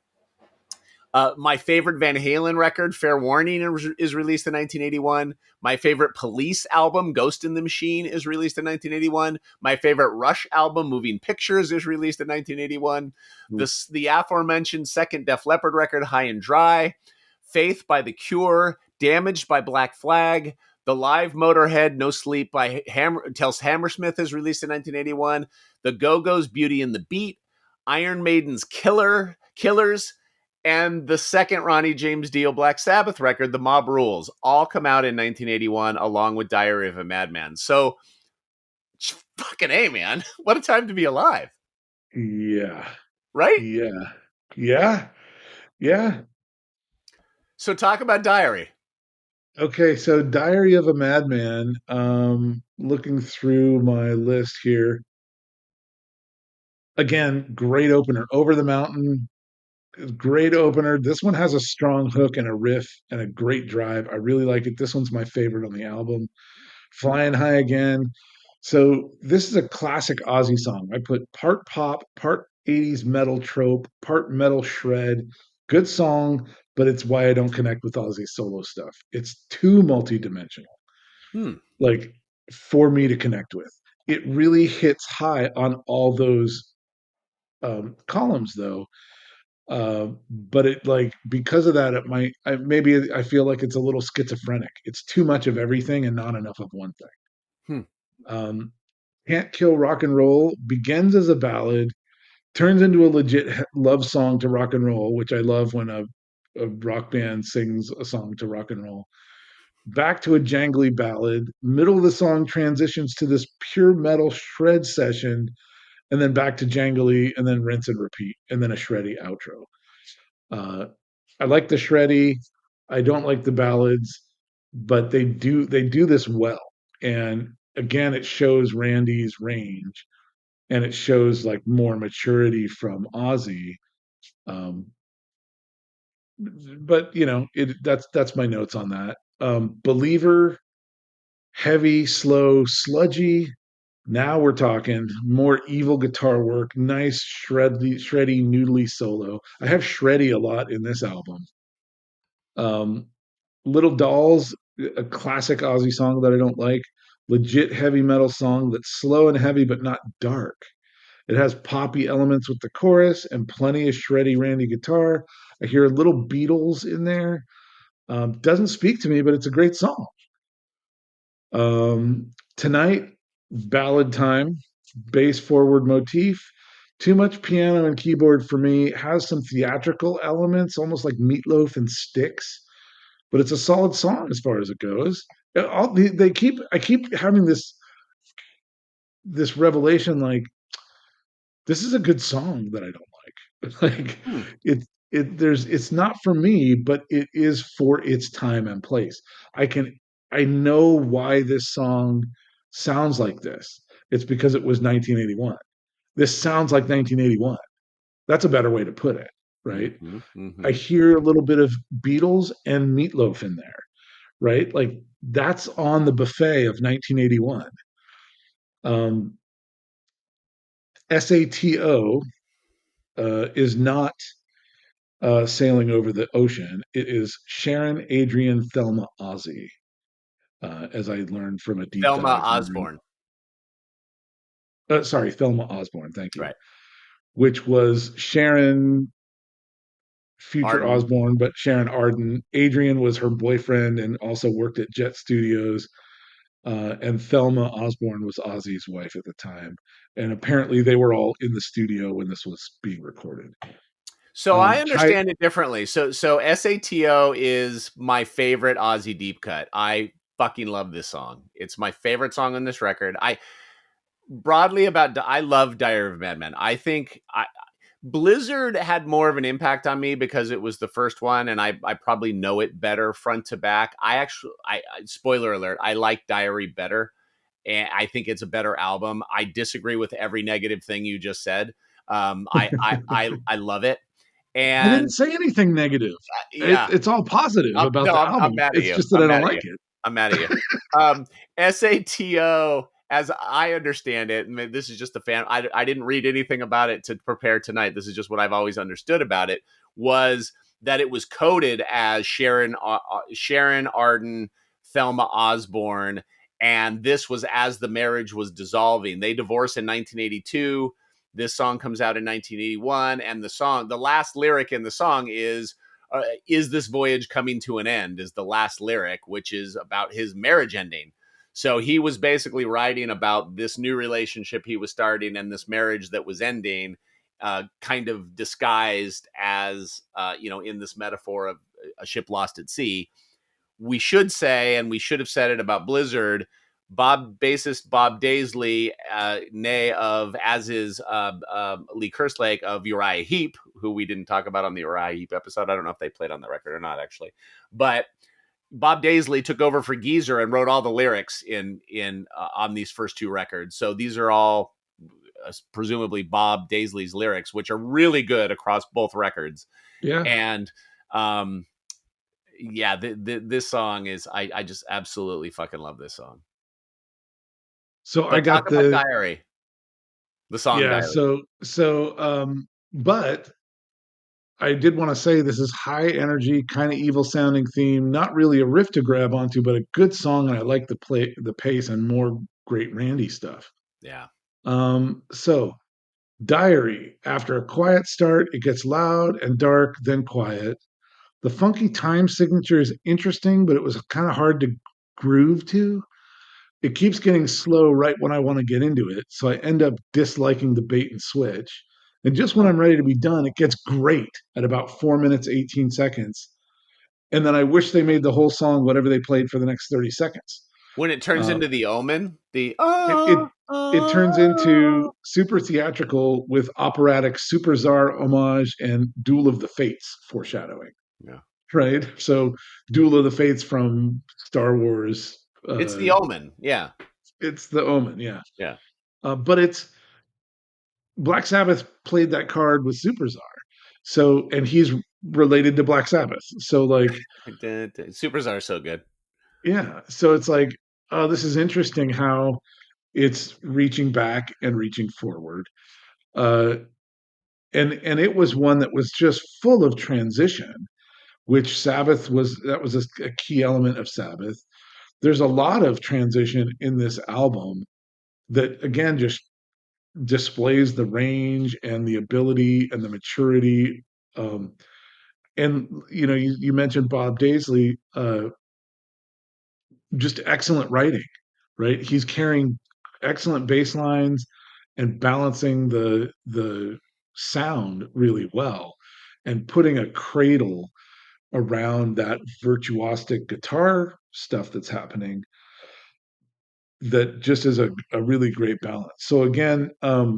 B: My favorite Van Halen record, Fair Warning, is released in 1981. My favorite Police album, Ghost in the Machine, is released in 1981. My favorite Rush album, Moving Pictures, is released in 1981. The aforementioned second Def Leppard record, High and Dry. Faith by The Cure. Damaged by Black Flag. The live Motorhead, No Sleep by Tels Hammersmith, is released in 1981. The Go-Go's, Beauty and the Beat. Iron Maiden's Killers, and the second Ronnie James Dio Black Sabbath record, The Mob Rules, all come out in 1981 along with Diary of a Madman. So fucking A, man. What a time to be alive.
C: Yeah.
B: Right?
C: Yeah. Yeah. Yeah.
B: So talk about Diary.
C: Okay, so Diary of a Madman, looking through my list here. Again, great opener. Over the Mountain, great opener. This one has a strong hook and a riff and a great drive. I really like it. This one's my favorite on the album. Flying High Again. So this is a classic Ozzy song. I put part pop, part 80s metal trope, part metal shred. Good song, but it's why I don't connect with Ozzy's solo stuff. It's too multidimensional,
B: Hmm.
C: like for me to connect with. It really hits high on all those columns, though. But it like because of that, it might maybe I feel like it's a little schizophrenic. It's too much of everything and not enough of one thing.
B: Hmm.
C: Um, Can't Kill Rock and Roll begins as a ballad, turns into a legit love song to rock and roll, which I love when a rock band sings a song to rock and roll. Back to a jangly ballad. Middle of the song transitions to this pure metal shred session, and then back to jangly, and then rinse and repeat, and then a shreddy outro. Uh, I like the shreddy. I don't like the ballads, but they do this well. And again, it shows Randy's range, and it shows like more maturity from Ozzy. Um, but that's my notes on that. Believer, heavy, slow, sludgy. Now we're talking more evil guitar work, nice shreddy, noodly solo. I have shreddy a lot in this album. Um, Little Dolls, a classic Ozzy song that I don't like. Legit heavy metal song that's slow and heavy, but not dark. It has poppy elements with the chorus and plenty of shreddy Randy guitar. I hear a little Beatles in there. Doesn't speak to me, but it's a great song. Tonight, ballad time, bass forward motif. Too much piano and keyboard for me. Has some theatrical elements, almost like Meatloaf and Styx, but it's a solid song as far as it goes. I keep having this revelation, like this is a good song that I don't like. Like
B: Hmm.
C: it's not for me, but it is for its time and place. I can I know why this song sounds like this. It's because it was 1981. This sounds like 1981. That's a better way to put it, right?
B: Mm-hmm.
C: I
B: Mm-hmm.
C: hear a little bit of Beatles and Meatloaf in there, right? Like that's on the buffet of 1981. Um, SATO is not sailing over the ocean. It is Sharon, Adrian, Thelma, Ozzy, as I learned from a deep
B: Thelma
C: dive reading.
B: Osborne.
C: Sorry, Thelma Osborne. Thank you.
B: Right.
C: Which was Sharon, future
B: Arden.
C: Osborne, but Sharon Arden. Adrian was her boyfriend and also worked at Jet Studios. And Thelma Osborne was Ozzy's wife at the time. And apparently they were all in the studio when this was being recorded.
B: So I
C: Hi,
B: understand it differently. So SATO is my favorite Ozzy deep cut. I fucking love this song. It's my favorite song on this record. I love Diary of a Madman. Blizzard had more of an impact on me because it was the first one, and I probably know it better front to back. I spoiler alert, I like Diary better, and I think it's a better album. I disagree with every negative thing you just said. I love it,
C: I didn't
B: and
C: say anything negative.
B: yeah,
C: It's all positive about
B: no,
C: the
B: I'm
C: album.
B: mad at
C: It's
B: you.
C: just that
B: I'm
C: I
B: mad
C: don't
B: at
C: like
B: you.
C: it.
B: I'm mad at you. SATO, as I understand it, and this is just a fan. I didn't read anything about it to prepare tonight. This is just what I've always understood about it. Was that it was coded as Sharon Arden, Thelma Osborne, and this was as the marriage was dissolving. They divorced in 1982. This song comes out in 1981, and the last lyric in the song is this voyage coming to an end, is the last lyric, which is about his marriage ending. So he was basically writing about this new relationship he was starting and this marriage that was ending. kind of disguised as in this metaphor of a ship lost at sea. We should say, and we should have said it about Blizzard, bassist Bob Daisley, nay of, as is Lee Kerslake of Uriah Heep, who we didn't talk about on the Uriah Heep episode. I don't know if they played on the record or not, actually. But Bob Daisley took over for Geezer and wrote all the lyrics in on these first two records. So these are all presumably Bob Daisley's lyrics, which are really good across both records.
C: Yeah.
B: And yeah, this song is, I just absolutely fucking love this song.
C: So I
B: But talk
C: got
B: about
C: the
B: Diary, the song
C: yeah.
B: Diary.
C: But I did want to say this is high energy, kind of evil sounding theme. Not really a riff to grab onto, but a good song, and I like the pace and more great Randy stuff.
B: Yeah.
C: So Diary. After a quiet start, it gets loud and dark, then quiet. The funky time signature is interesting, but it was kind of hard to groove to. It keeps getting slow right when I want to get into it, so I end up disliking the bait and switch. And just when
B: Huh.
C: I'm ready to be done, it gets great at about 4 minutes, 18 seconds. And then I wish they made the whole song whatever they played for the next 30 seconds.
B: When it turns
C: Uh,
B: into the Omen, the
C: it, it, it turns into super theatrical with operatic super czar homage and Duel of the Fates foreshadowing,
B: yeah,
C: right? So, Duel of the Fates from Star Wars.
B: it's
C: Uh,
B: the Omen. Yeah,
C: it's the Omen, yeah.
B: yeah.
C: But it's Black Sabbath played that card with Superzar. So, and he's related to Black Sabbath. So, like,
B: Supers are so good.
C: yeah. So it's like, oh, this is interesting how it's reaching back and reaching forward. Uh, and it was one that was just full of transition, which that was a key element of Sabbath. There's a lot of transition in this album that again just displays the range and the ability and the maturity. Um, and you mentioned Bob Daisley, just excellent writing, right? He's carrying excellent bass lines and balancing the sound really well, and putting a cradle around that virtuosic guitar stuff that's happening. That just is a really great balance. So again, I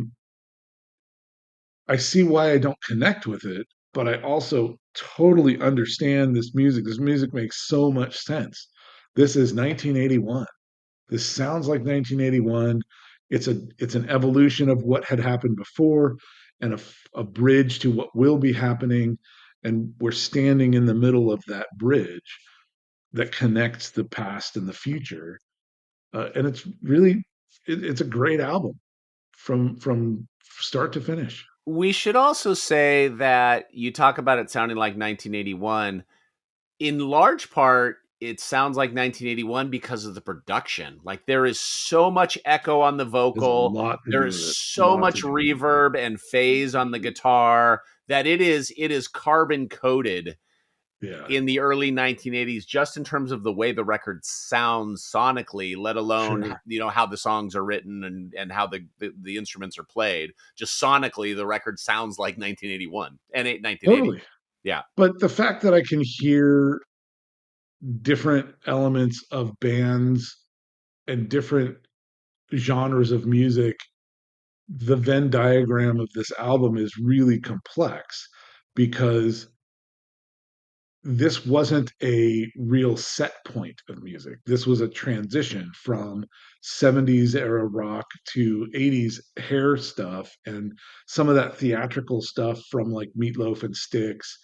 C: see why I don't connect with it, but I also totally understand this music. This music makes so much sense. This is 1981. This sounds like 1981. It's an evolution of what had happened before, and a bridge to what will be happening, and we're standing in the middle of that bridge that connects the past and the future. And it's really it's a great album from start to finish.
B: We should also say that you talk about it sounding like 1981. In large part, it sounds like 1981 because of the production. Like there is so much echo on the
C: There's a
B: vocal,
C: lot to
B: there
C: do
B: is
C: with it. A
B: so
C: lot to
B: much
C: do with it.
B: reverb and phase on the guitar that it is carbon coated
C: Yeah,
B: in the early 1980s, just in terms of the way the record sounds sonically, let alone
C: sure,
B: how the songs are written and how the instruments are played. Just sonically, the record sounds like 1981 and 1980.
C: totally.
B: Yeah.
C: But the fact that I can hear different elements of bands and different genres of music, the Venn diagram of this album is really complex because this wasn't a real set point of music. This was a transition from 70s era rock to 80s hair stuff and some of that theatrical stuff from like Meatloaf and Styx,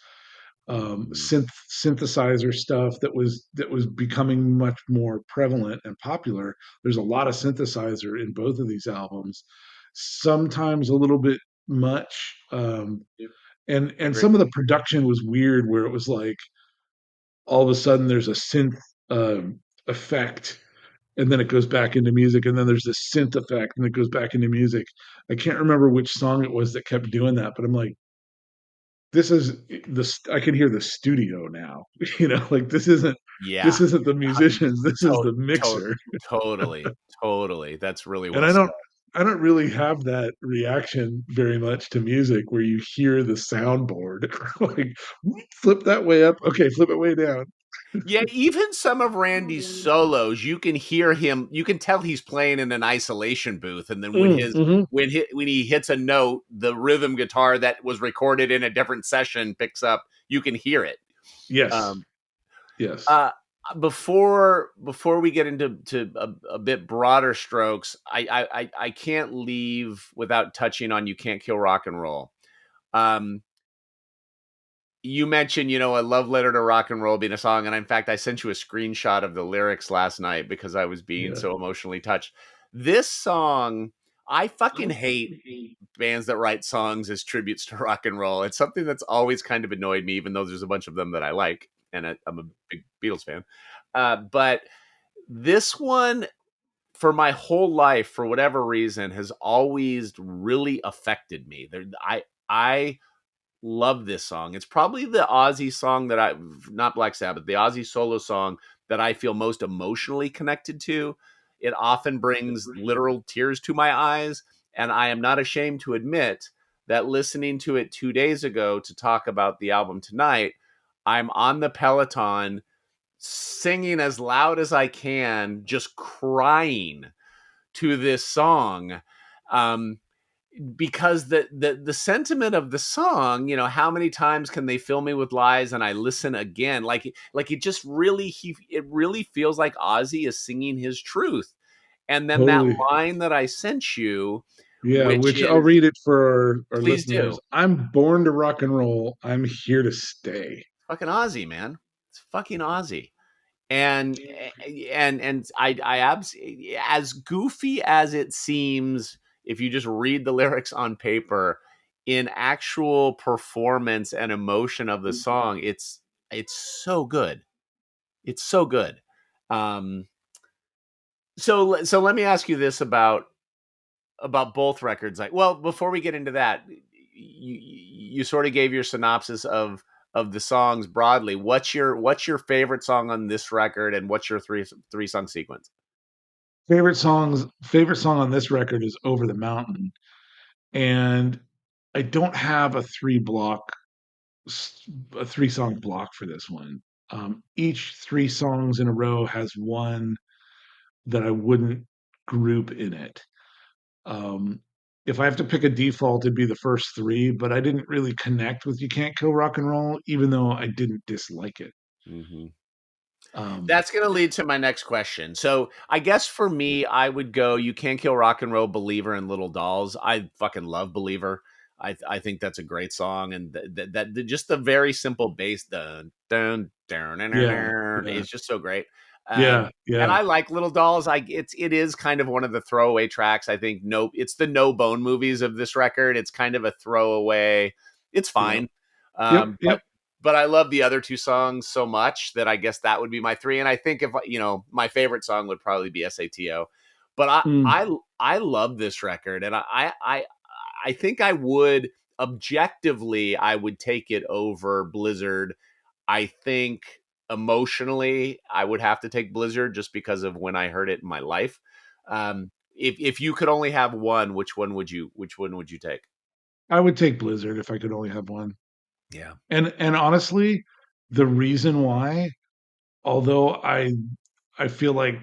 B: Mhm.
C: synthesizer stuff that was becoming much more prevalent and popular. There's a lot of synthesizer in both of these albums, sometimes a little bit much.
B: Yep, I
C: And
B: agree.
C: some of the production was weird, where it was like all of a sudden there's a synth effect, and then it goes back into music, and then there's this synth effect and it goes back into music. I can't remember which song it was that kept doing that, but I'm like, this is this I can hear the studio now. Like
B: Yeah.
C: this isn't the musicians, this is
B: To-
C: the
B: to-
C: mixer.
B: totally. Totally. That's really
C: And
B: well
C: I
B: said.
C: don't I don't really have that reaction very much to music where you hear the soundboard like flip that way up. Okay, flip it way down.
B: Yeah, even some of Randy's solos, you can hear him. You can tell he's playing in an isolation booth, and then
C: Mm-hmm.
B: when he hits a note, the rhythm guitar that was recorded in a different session picks up. You can hear it.
C: Yes.
B: Um,
C: Yes.
B: uh, before we get into a bit broader strokes, I can't leave without touching on "You Can't Kill Rock and Roll." Um, you mentioned, a love letter to rock and roll being a song. And in fact, I sent you a screenshot of the lyrics last night because I was being
C: Yeah.
B: so emotionally touched. This song, I fucking hate bands that write songs as tributes to rock and roll. It's something that's always kind of annoyed me, even though there's a bunch of them that I like. And I'm a big Beatles fan. But this one, for my whole life, for whatever reason, has always really affected me. I love this song. It's probably the Ozzy song that not Black Sabbath, the Ozzy solo song that I feel most emotionally connected to. It often brings literal tears to my eyes. And I am not ashamed to admit that listening to it 2 days ago to talk about the album tonight, I'm on the Peloton singing as loud as I can, just crying to this song. Um, because the sentiment of the song, how many times can they fill me with lies and I listen again? Like it just really it really feels like Ozzy is singing his truth. And then that
C: Totally.
B: line that I sent you,
C: Yeah,
B: which
C: which I'll
B: is,
C: read it for our
B: please do.
C: listeners. I'm born to rock and roll. I'm here to stay.
B: Fucking Ozzy, man. It's fucking Ozzy. And as goofy as it seems, if you just read the lyrics on paper, in actual performance and emotion of the song, it's so good. It's so good. Um, so let me ask you this about both records. Like, well, before we get into that, you sort of gave your synopsis of the songs broadly. What's your favorite song on this record, and what's your three song sequence?
C: Favorite song on this record is Over the Mountain. And I don't have a 3 song block for this one. Each 3 songs in a row has one that I wouldn't group in it. Um, if I have to pick a default, it'd be the first three, but I didn't really connect with You Can't Kill Rock and Roll, even though I didn't dislike it.
B: Mm-hmm.
C: Um,
B: That's going to lead to my next question. So, I guess for me, I would go "You Can't Kill Rock and Roll," "Believer," and "Little Dolls." I fucking love "Believer." I think that's a great song, and just the very simple bass, dun dun dun, dun, dun,
C: yeah,
B: dun,
C: yeah,
B: is just so great.
C: yeah,
B: And
C: yeah,
B: I like "Little Dolls." It is kind of one of the throwaway tracks. I think it's the No Bone Movies of this record. It's kind of a throwaway. It's
C: yeah.
B: fine,
C: Yep, yep.
B: but I love the other two songs so much that I guess that would be my three. And I think if my favorite song would probably be "Sato." But
C: Mm.
B: I love this record, and I think objectively I would take it over Blizzard. I think emotionally I would have to take Blizzard just because of when I heard it in my life. If you could only have one, which one would you take?
C: I would take Blizzard if I could only have one.
B: Yeah.
C: And honestly, the reason why, although I feel like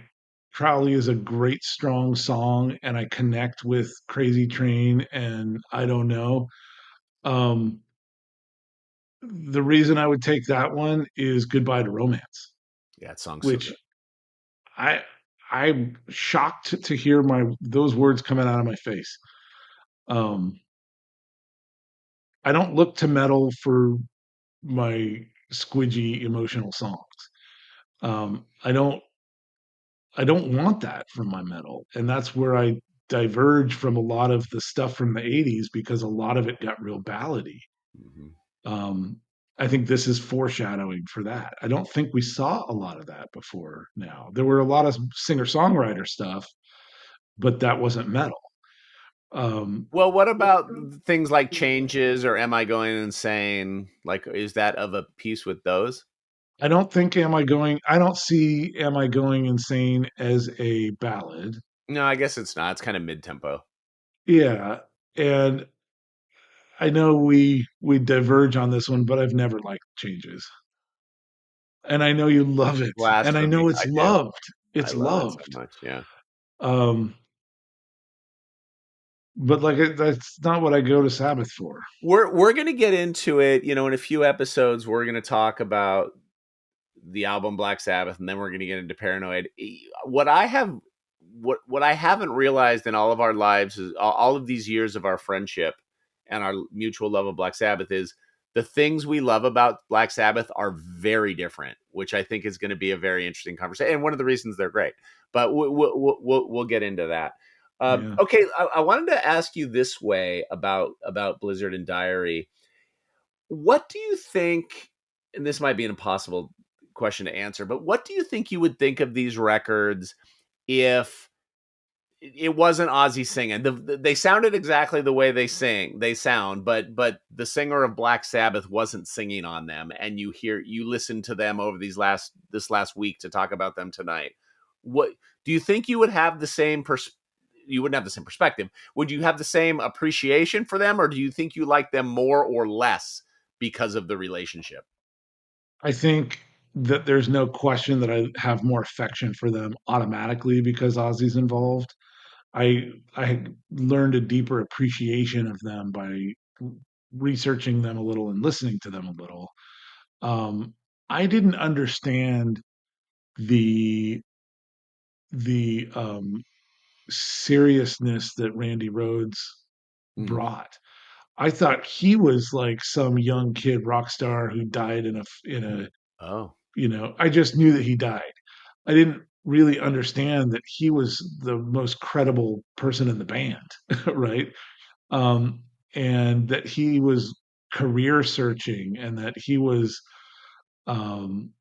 C: Crowley is a great strong song and I connect with Crazy Train and I don't know. Um the reason I would take that one is Goodbye to Romance,
B: Yeah, that song's so
C: which
B: good.
C: I I'm shocked to hear my those words coming out of my face. Um I don't look to metal for my squidgy emotional songs. I don't want that from my metal, and that's where I diverge from a lot of the stuff from the '80s because a lot of it got real ballady.
B: Hmm.
C: Um, I think this is foreshadowing for that. I don't think we saw a lot of that before now. There were a lot of singer-songwriter stuff, but that wasn't metal. Um,
B: Well, what about things like "Changes" or "Am I Going Insane"? Like, is that of a piece with those?
C: I don't see Am I Going Insane as a ballad.
B: No, I guess it's not. It's kind of mid tempo.
C: Yeah, and I know we diverge on this one, but I've never liked changes. And I know you love it. And I know
B: Blasphemy.
C: it's
B: I do.
C: loved.
B: I
C: It's
B: love it so
C: loved.
B: much. Yeah.
C: Um, but like that's not what I go to Sabbath for.
B: We're gonna get into it, in a few episodes. We're gonna talk about the album Black Sabbath, and then we're gonna get into Paranoid. What I have, what I haven't realized in all of our lives is all of these years of our friendship and our mutual love of Black Sabbath is the things we love about Black Sabbath are very different, which I think is going to be a very interesting conversation, and one of the reasons they're great. But we'll get into that.
C: Yeah.
B: Okay, I wanted to ask you this way about Blizzard and Diary. What do you think? And this might be an impossible question to answer, but what do you think you would think of these records if it wasn't Ozzy singing? They sounded exactly the way they sound, but the singer of Black Sabbath wasn't singing on them, and you listen to them over this last week to talk about them tonight. What do you think you would have the same you wouldn't have the same perspective? Would you have the same appreciation for them, or do you think you like them more or less because of the relationship?
C: I think that there's no question that I have more affection for them automatically because Ozzy's involved. I learned a deeper appreciation of them by researching them a little and listening to them a little. Um, I didn't understand the the seriousness that Randy Rhodes
B: Mm-hmm.
C: brought. I thought he was like some young kid rock star who died in a
B: Oh,
C: I just knew that he died. I didn't really understand that he was the most credible person in the band, right? Um, and that he was career searching and that um,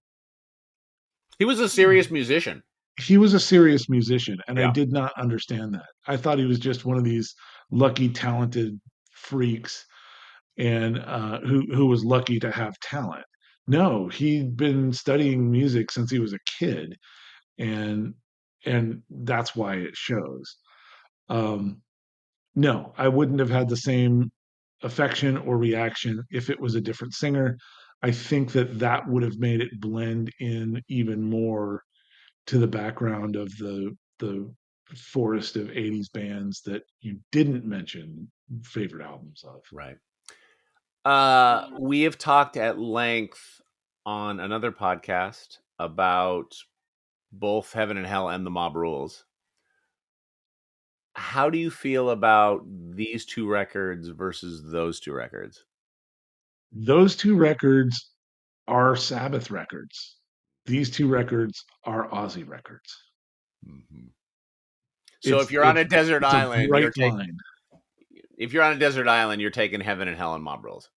B: he was a serious musician.
C: he was a serious musician, and I
B: Yeah.
C: did not understand that. I thought he was just one of these lucky, talented freaks, and who was lucky to have talent. No, he'd been studying music since he was a kid, and that's why it shows. Um, no, I wouldn't have had the same affection or reaction if it was a different singer. I think that that would have made it blend in even more to the background of the forest of 80s bands that you didn't mention favorite albums of.
B: Right. We have talked at length on another podcast about both Heaven and Hell and the Mob Rules. How do you feel about these two records versus those two records?
C: Those two records are Sabbath records. These two records are Ozzy records.
B: Mhm. So
C: It's it's it's a bright line,
B: if you're on a desert island, you're taking Heaven and Hell and Mob Rules.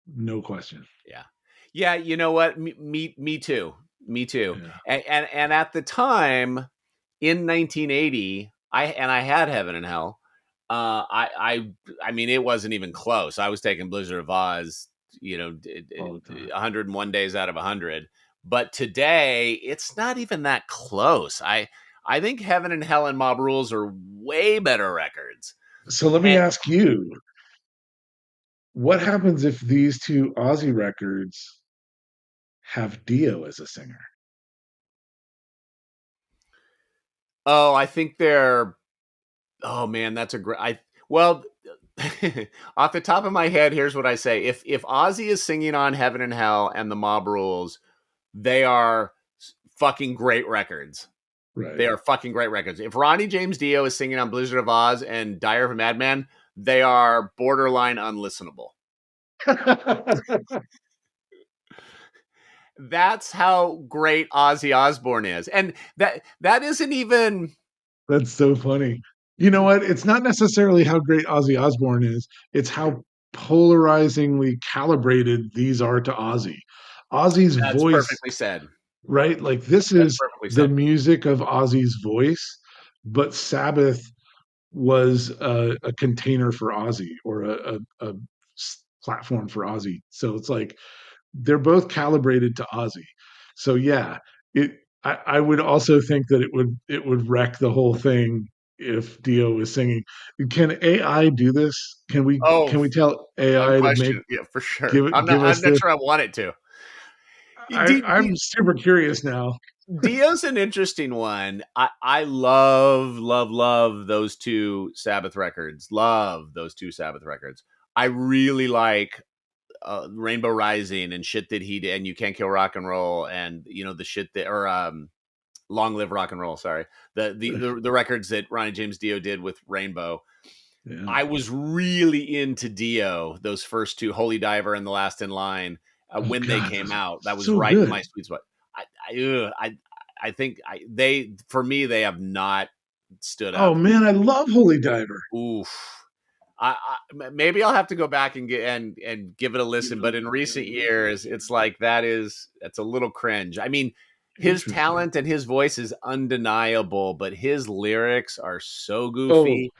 C: no question.
B: Yeah. Yeah, you know what? Me too. Me too.
C: Yeah.
B: And at the time in 1980, I had Heaven and Hell. I mean it wasn't even close. I was taking Blizzard of Oz,
C: All the time.
B: 101 days out of 100. But today, it's not even that close. I think Heaven and Hell and Mob Rules are way better records.
C: So let me
B: And
C: ask you, what happens if these two Ozzy records have Dio as a singer?
B: oh, I think they're oh man, that's a great I well off the top of my head, here's what I say. If Ozzy is singing on Heaven and Hell and the Mob Rules, they are fucking great records. They
C: Right.
B: are fucking great records. If Ronnie James Dio is singing on Blizzard of Oz and Dire of a Madman, they are borderline unlistenable. That's how great Ozzy Osbourne is. And that isn't even
C: That's so funny. You know what? It's not necessarily how great Ozzy Osbourne is, it's how polarizingly calibrated these are to Ozzy. Ozzy's
B: that's
C: voice,
B: perfectly said.
C: right? Like this
B: That's
C: is
B: perfectly
C: the
B: said.
C: music of Ozzy's voice, but Sabbath was a container for Ozzy or a platform for Ozzy. So it's like they're both calibrated to Ozzy. So yeah, it I would also think that it would wreck the whole thing if Dio is singing. Can AI do this?
B: Oh,
C: Can we tell AI to make
B: unquestioned. Yeah, for sure.
C: give
B: I'm
C: us
B: not
C: this?
B: sure I want it to.
C: I'm super curious now.
B: Dio's an interesting one. I love those two Sabbath records. Love those two Sabbath records. I really like Rainbow Rising and shit that he did, and You Can't Kill Rock and Roll, and the shit that or Long Live Rock and Roll. Sorry, the records that Ronnie James Dio did with Rainbow.
C: Yeah.
B: I was really into Dio, those first two, Holy Diver and The Last in Line,
C: Oh
B: when they
C: God,
B: came
C: those are
B: out. That was
C: so
B: right in
C: good.
B: my sweet spot. I think they for me they have not stood
C: Oh
B: up.
C: man, I love Holy Diver.
B: Oof. Maybe I'll have to go back and get and give it a listen. But in recent years, it's like that's a little cringe. I mean, his
C: Interesting.
B: talent and his voice is undeniable, but his lyrics are so
C: Oh,
B: goofy,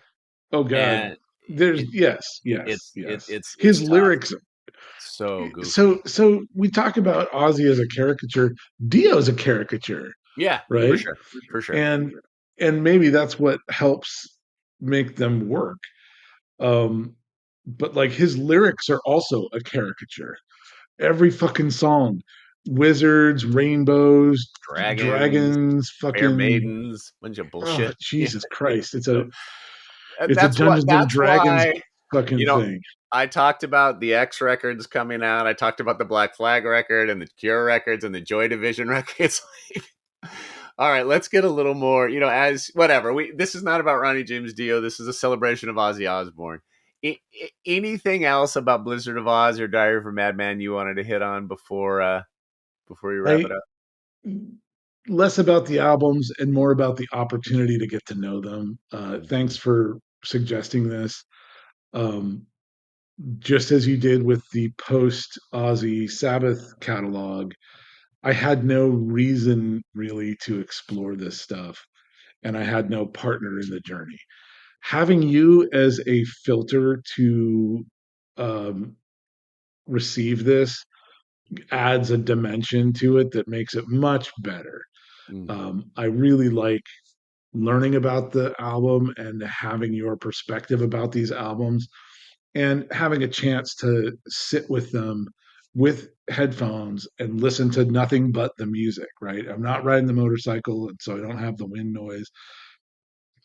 C: oh God.
B: and
C: There's yes, yes, yes.
B: it's
C: His
B: tough.
C: lyrics.
B: So goofy.
C: So we talk about Ozzy as a caricature. Dio's a caricature,
B: Yeah, for
C: right?
B: sure, for sure.
C: And maybe that's what helps make them work. Um, but like his lyrics are also a caricature. Every fucking song, wizards, rainbows,
B: Dragons,
C: dragons,
B: fair
C: fucking
B: maidens, bunch of
C: oh
B: bullshit. Yeah,
C: Jesus Christ!
B: so
C: It's a
B: that's what.
C: Dungeons and
B: That's
C: Dragons
B: why
C: fucking
B: you know.
C: thing.
B: I talked about the X records coming out. I talked about the Black Flag record and the Cure records and the Joy Division records. All right, let's get a little more. As whatever. This is not about Ronnie James Dio. This is a celebration of Ozzy Osbourne. Anything else about Blizzard of Oz or Diary of a Madman you wanted to hit on before we wrap it
C: I
B: up?
C: less about the albums and more about the opportunity to get to know them.
B: Mm-hmm.
C: Thanks for suggesting this. Um, just as you did with the post Ozzy Sabbath catalog, I had no reason really to explore this stuff, and I had no partner in the journey. Having you as a filter to um, receive this adds a dimension to it that makes it much better.
B: Mm-hmm.
C: I really like learning about the album and having your perspective about these albums and having a chance to sit with them with headphones and listen to nothing but the music, right? I'm not riding the motorcycle, and so I don't have the wind noise,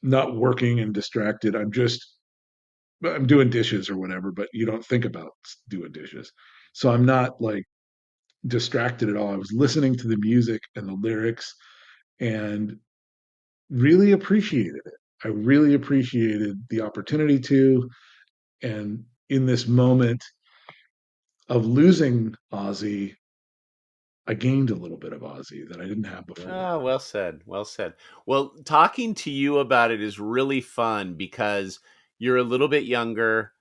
C: not working and distracted. I'm doing dishes or whatever, but you don't think about doing dishes. So I'm not like distracted at all. I was listening to the music and the lyrics and really appreciated it. I really appreciated the opportunity to. And in this moment of losing Ozzy, I gained a little bit of Ozzy that I didn't have before.
B: Ah, well said. Well said. Well, talking to you about it is really fun because you're a little bit younger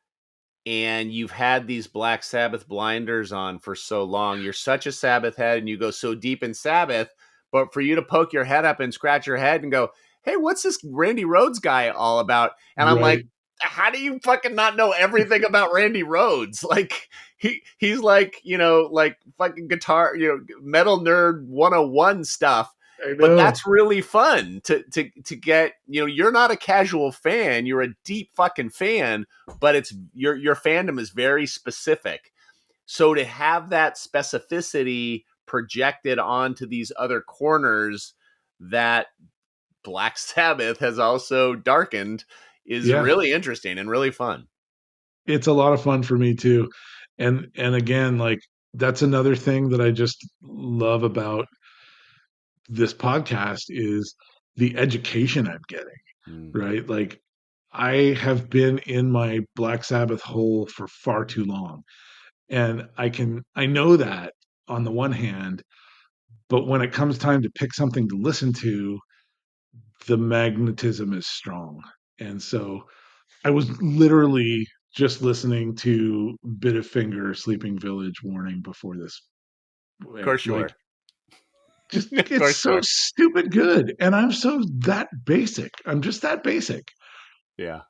B: and you've had these Black Sabbath blinders on for so long. You're such a Sabbath head and you go so deep in Sabbath, but for you to poke your head up and scratch your head and go, "Hey, what's this Randy Rhodes guy all about?" And I'm like,
C: Right.
B: "How do you fucking not know everything about Randy Rhodes? Like he's like, like fucking guitar, metal nerd 101 stuff."
C: I
B: But
C: know.
B: that's really fun to get, you're not a casual fan, you're a deep fucking fan, but it's your fandom is very specific. So to have that specificity projected onto these other corners that Black Sabbath has also darkened is
C: Yeah.
B: really interesting and really fun.
C: It's a lot of fun for me too. And again, like that's another thing that I just love about this podcast is the education I'm getting,
B: Mm-hmm.
C: right? Like I have been in my Black Sabbath hole for far too long. And I know that on the one hand, but when it comes time to pick something to listen to, the magnetism is strong. And so I was literally just listening to Bit of Finger Sleeping Village warning before this
B: Of
C: aired.
B: course you
C: Like
B: were.
C: just
B: Of
C: it's
B: course you
C: so
B: are.
C: stupid good. And I'm so that basic. I'm just that basic.
B: Yeah.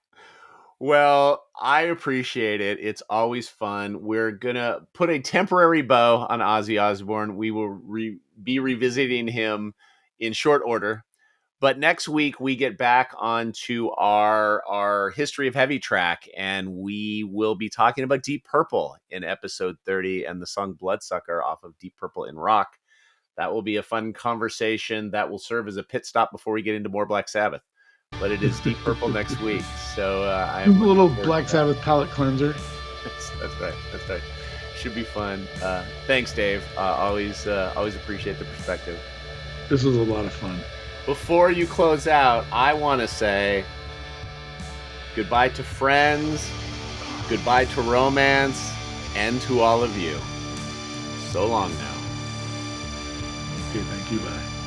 B: Well, I appreciate it. It's always fun. We're gonna put a temporary bow on Ozzy Osbourne. We will be revisiting him in short order. But next week we get back onto our history of heavy track, and we will be talking about Deep Purple in episode 30 and the song Bloodsucker off of Deep Purple in Rock. That will be a fun conversation that will serve as a pit stop before we get into more Black Sabbath. But it is Deep Purple next week, so I am
C: A little
B: looking forward
C: Black
B: to that.
C: Sabbath palate cleanser.
B: That's right. That's right. Should be fun. Thanks, Dave. Always appreciate the perspective.
C: This was a lot of fun.
B: Before you close out, I want to say goodbye to friends, goodbye to romance, and to all of you. So long now.
C: Okay, thank you. Bye.